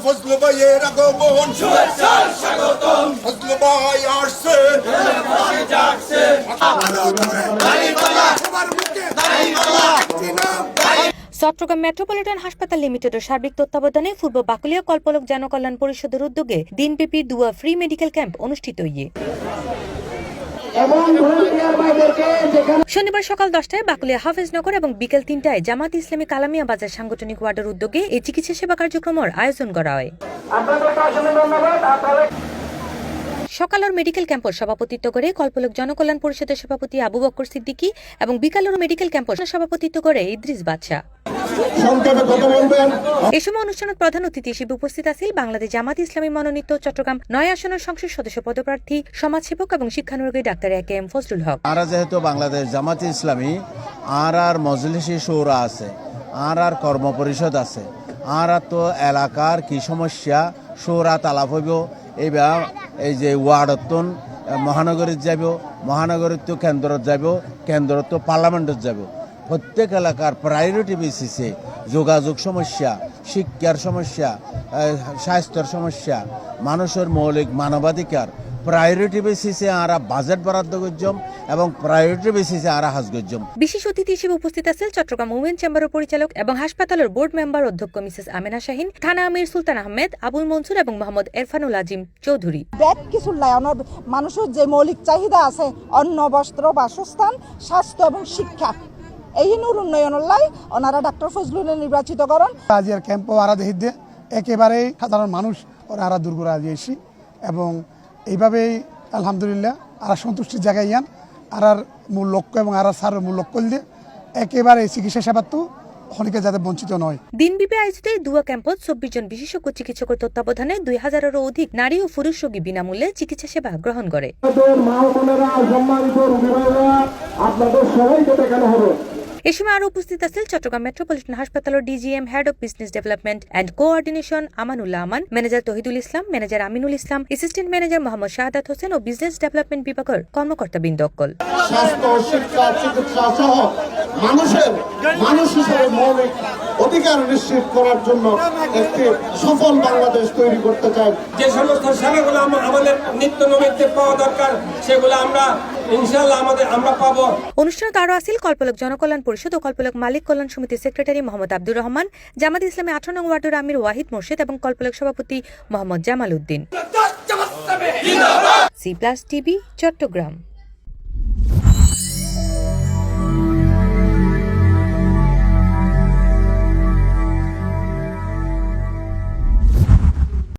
ফজলু ভাইয়ের আগমন, শুভেচ্ছার স্বাগতম। ফজলু ভাই আসছে, জাগছে, চট্টগ্রাম মেট্রোপলিটন হাসপাতাল লিমিটেডের সার্বিক তত্ত্বাবধানে পূর্ব বাকলিয়া কল্পলক জনকল্যাণ পরিষদের উদ্যোগে দিনব্যাপী দুয়া ফ্রি মেডিকেল ক্যাম্প অনুষ্ঠিত হয়ে শনিবার সকাল 10টায় বাকলিয়া হাফেজনগর এবং বিকেল 3টায় জামাত ইসলামী কালামিয়া বাজার সাংগঠনিক ওয়ার্ডের উদ্যোগে এই চিকিৎসা সেবা কার্যক্রমের আয়োজন করা হয়। সকালের মেডিকেল ক্যাম্পের সভাপতিত্ব করে কল্পলক জনকল্যাণ পরিষদের সভাপতি আবু বকর সিদ্দিকী এবং বিকালের মেডিকেল ক্যাম্পের সভাপতিত্ব করে ইদ্রিস বাদশা। এ সময় অনুষ্ঠানের প্রধান অতিথি হিসেবে উপস্থিত আছেন বাংলাদেশ জামাত ইসলামী মনোনীত চট্টগ্রাম 9 আসনের সংসদ সদস্য পদপ্রার্থী সমাজসেবক এবং শিক্ষানুরাগী ডাক্তার এ.কে.এম. ফজলুল হক। আমরা যেহেতু বাংলাদেশ জামাত ইসলামী আর মজলিসি শৌরা আছে, আর কর্মপরিষদ আছে, আর তো এলাকার কি সমস্যা শৌরা তালাপ হইব, এইবার এই যে ওয়ার্ডতন মহানগরীত যাব, মহানগরীত কেন্দ্রত যাব, কেন্দ্রত পার্লামেন্টত যাব। প্রত্যেক এলাকার প্রায়োরিটি বেসিসে যোগাযোগ সমস্যা, শিক্ষার সমস্যা, স্বাস্থ্যের সমস্যা, মানুষের মৌলিক মানবাধিকার প্রায়োরিটি বেসিসে আরা বাজেট বরাদ্দ করছম এবং প্রায়োরিটি বেসিসে আরা হাজ করছম। বিশেষ অতিথি হিসেবে উপস্থিত আছেন চট্টগ্রাম উমেন চেম্বারের পরিচালক এবং হাসপাতালের বোর্ড মেম্বার অধ্যক্ষ মিসেস আমেনা শাহিন, থানা আমির সুলতান আহমেদ, আবুল মনসুর এবং মোহাম্মদ এরফানুল আজিম চৌধুরী। ব্যাগ কিছু মানুষের যে মৌলিক চাহিদা আছে, অন্ন, বস্ত্র, বাসস্থান, স্বাস্থ্য এবং শিক্ষা, এই উন্নয়নের লাই ওনারা ডাক্তার ফজলুল নির্বাচিত করেন। আজকের ক্যাম্প আরা দেখি একেবারে সাধারণ মানুষ ওরা আরা দূর করে আসি এবং এইভাবেই আলহামদুলিল্লাহ আর সন্তুষ্টির জায়গায় ইয়ান আর মূল লক্ষ্য এবং আর সার মূল লক্ষ্য দিয়ে একেবারে চিকিৎসা সেবা তো অনেকে যাতে বঞ্চিত নয়। দিনব্যাপী আয়োজিত এই দুয়া ক্যাম্পত 24 জন বিশেষজ্ঞ চিকিৎসকের তত্ত্বাবধানে 2000-এরও অধিক নারী ও পুরুষ রোগী বিনামূল্যে চিকিৎসা সেবা গ্রহণ করে। এ সময় আরো উপস্থিত আছেন চট্টগ্রাম মেট্রোপলিটন হাসপাতালের DGM, head of business development and coordination Amanullah Aman, manager Tohidul Islam, manager Aminul Islam, assistant manager Mohammad Shahadat Hossain ও বিজনেস ডেভেলপমেন্ট বিভাগের কর্মকর্তাবৃন্দ। স্বাস্থ্য, শিক্ষা, চিকিৎসা সহ মানুষ হিসেবে মৌলিক অধিকার নিশ্চিত করার জন্য একটি সফল বাংলাদেশ তৈরি করতে চাই। যে সমস্ত সেবাগুলো আমাদের নিত্য নৈমিত্তিক পাওয়া দরকার সেগুলো আমরা ইনশাআল্লাহ আমরা পাবো। অনুষ্ঠানে আরো আছেন কল্পলক জনকল্যাণ পরিষদ ও কল্পলক মালিক কল্যাণ সমিতির সেক্রেটারি মোহাম্মদ আব্দুর রহমান, জামাত ইসলামী 18 নং ওয়ার্ডের আমির ওয়াহিদ মোর্শেদ এবং কল্পলক সভাপতি মোহাম্মদ জামাল উদ্দিন। C+ TV Chittagong.